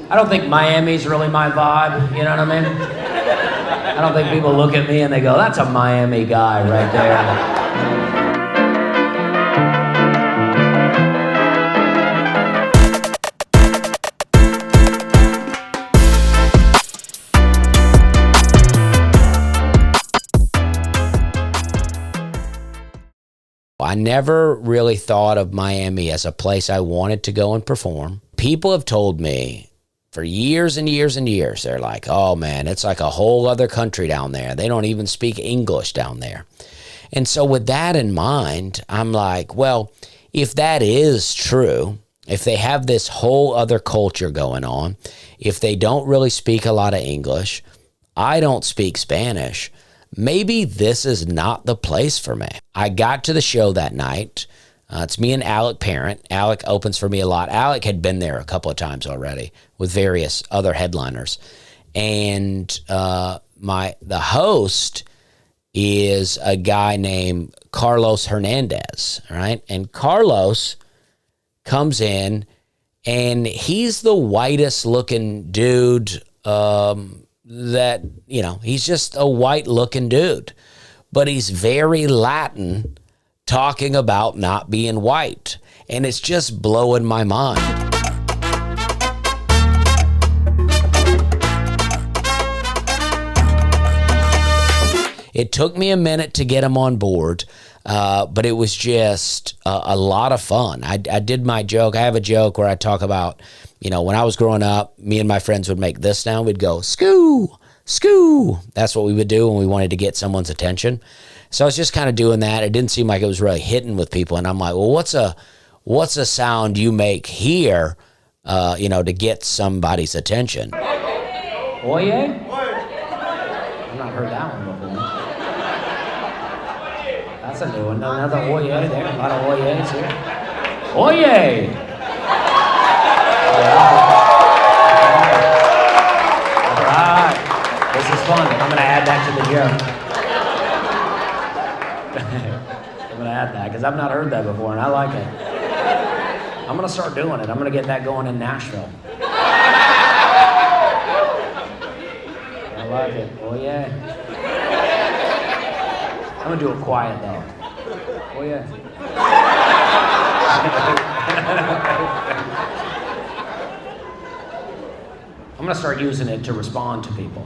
I don't think Miami's really my vibe, you know what I mean? I don't think people look at me and they go, that's a Miami guy right there. I never really thought of Miami as a place I wanted to go and perform. People have told me for years and years and years, they're like, oh man, it's like a whole other country down there. They don't even speak English down there. And so with that in mind, I'm like, well, if that is true, if they have this whole other culture going on, if they don't really speak a lot of English, I don't speak Spanish, maybe this is not the place for me. I got to the show that night. It's me and Alec Parent. Alec opens for me a lot. Alec had been there a couple of times already with various other headliners. And the host is a guy named Carlos Hernandez, right? And Carlos comes in, and he's the whitest looking dude that, you know, he's just a white looking dude, but he's very Latin, talking about not being white. And it's just blowing my mind. It took me a minute to get him on board, but it was just a lot of fun. I did my joke. I have a joke where I talk about, you know, when I was growing up, me and my friends would make this sound. We'd go, skoo, skoo. That's what we would do when we wanted to get someone's attention. So I was just kind of doing that. It didn't seem like it was really hitting with people. And I'm like, well, what's a sound you make here, you know, to get somebody's attention? Oye? I've not heard that one before. That's a new one. Another oye there. A lot of oyes here. Oye! All right. This is fun. I'm going to add that to the joke. I'm going to add that because I've not heard that before, and I like it. I'm going to start doing it. I'm going to get that going in Nashville. I like it. Oh, yeah. I'm going to do it quiet, though. Oh, yeah. I'm going to start using it to respond to people.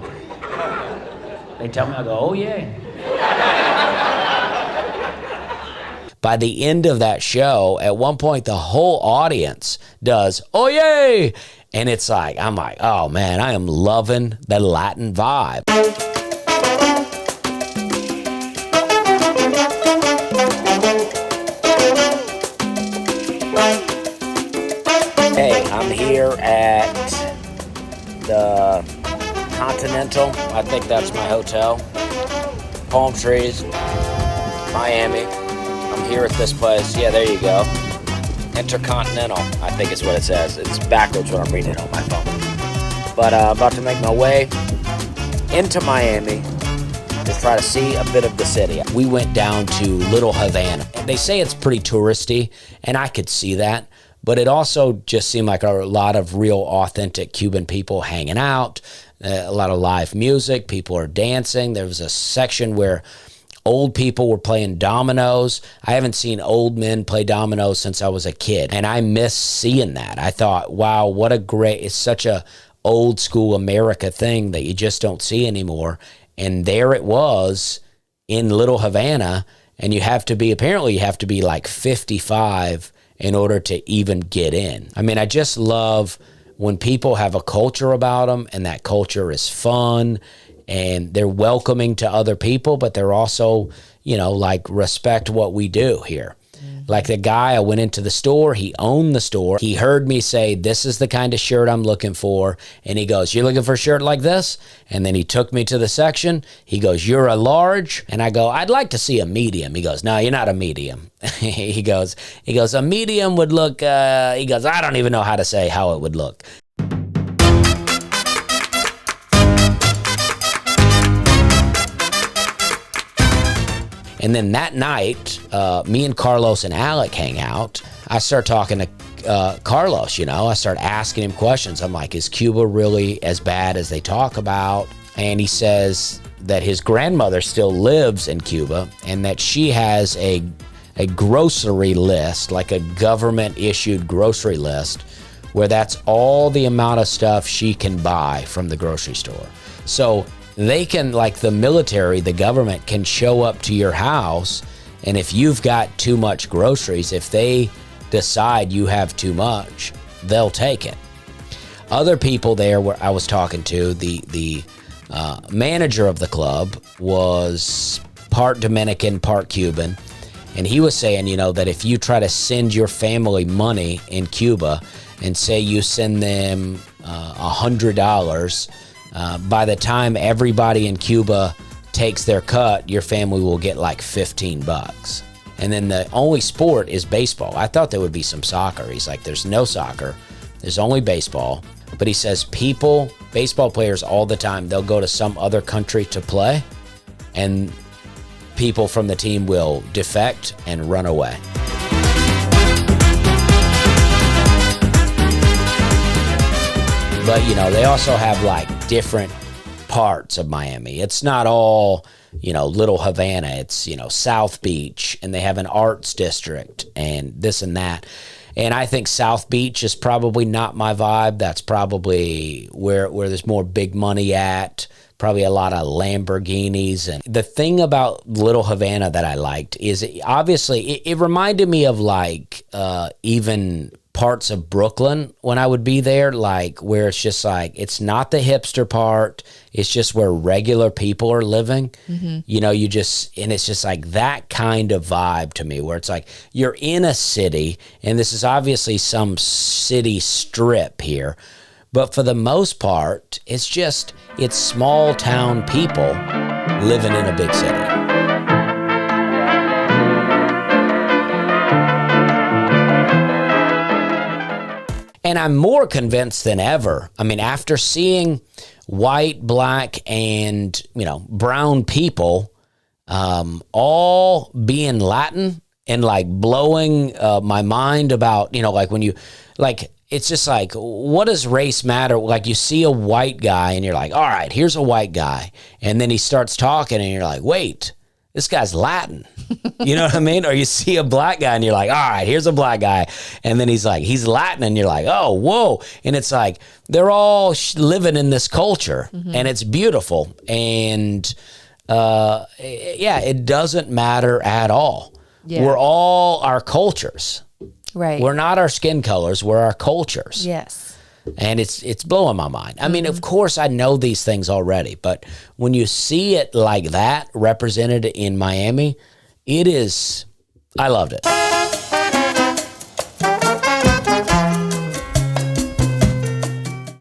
They tell me, I go, oh, yeah. By the end of that show, at one point, the whole audience does, oh, yay! And it's like, I'm like, oh, man, I am loving the Latin vibe. Hey, I'm here at the Continental. I think that's my hotel. Palm trees, Miami. I'm here at this place. Yeah, there you go. Intercontinental, I think is what it says. It's backwards when I'm reading it on my phone. But about to make my way into Miami to try to see a bit of the city. We went down to Little Havana. They say it's pretty touristy, and I could see that. But it also just seemed like a lot of real authentic Cuban people hanging out, a lot of live music, people are dancing. There was a section where old people were playing dominoes. I haven't seen old men play dominoes since I was a kid, and I miss seeing that. I thought, wow, what a great, it's such a old school America thing that you just don't see anymore. And there it was in Little Havana, and apparently you have to be like 55 in order to even get in. I mean, I just love when people have a culture about them, and that culture is fun, and they're welcoming to other people, but they're also, you know, like respect what we do here. Like the guy, I went into the store, he owned the store. He heard me say, this is the kind of shirt I'm looking for. And he goes, you're looking for a shirt like this? And then he took me to the section. He goes, you're a large? And I go, I'd like to see a medium. He goes, no, you're not a medium. he goes, a medium would look, he goes, I don't even know how to say how it would look. And then that night, me and Carlos and Alec hang out. I start talking to Carlos, I started asking him questions. I'm like, is Cuba really as bad as they talk about? And he says that his grandmother still lives in Cuba and that she has a grocery list, like a government-issued grocery list, where that's all the amount of stuff she can buy from the grocery store. So they can, like the military, the government can show up to your house, and if you've got too much groceries, if they decide you have too much, they'll take it. Other people there where I was talking to, the manager of the club was part Dominican, part Cuban, and he was saying, that if you try to send your family money in Cuba and say you send them $100, by the time everybody in Cuba takes their cut, your family will get like $15. And then the only sport is baseball. I thought there would be some soccer. He's like, there's no soccer. There's only baseball. But he says baseball players all the time, they'll go to some other country to play, and people from the team will defect and run away. But, they also have like different parts of Miami. It's not all, Little Havana. It's, South Beach, and they have an arts district and this and that. And I think South Beach is probably not my vibe. That's probably where there's more big money at, probably a lot of Lamborghinis. And the thing about Little Havana that I liked is it reminded me of like even parts of Brooklyn when I would be there, like where it's just like, it's not the hipster part, it's just where regular people are living. Mm-hmm. And it's just like that kind of vibe to me, where it's like you're in a city, and this is obviously some city strip here, but for the most part, it's small town people living in a big city. And I'm more convinced than ever. I mean, after seeing white, black, and, brown people all being Latin and like blowing my mind about, like when you, like, it's just like, what does race matter? Like you see a white guy and you're like, all right, here's a white guy. And then he starts talking and you're like, wait, this guy's Latin. You know what I mean? Or you see a black guy and you're like, all right, here's a black guy. And then he's Latin, and you're like, oh, whoa. And it's like, they're all living in this culture, mm-hmm. and it's beautiful. And it doesn't matter at all. Yeah. We're all our cultures. Right. We're not our skin colors, we're our cultures. Yes. And it's blowing my mind. I mean, of course, I know these things already, but when you see it like that represented in Miami, I loved it.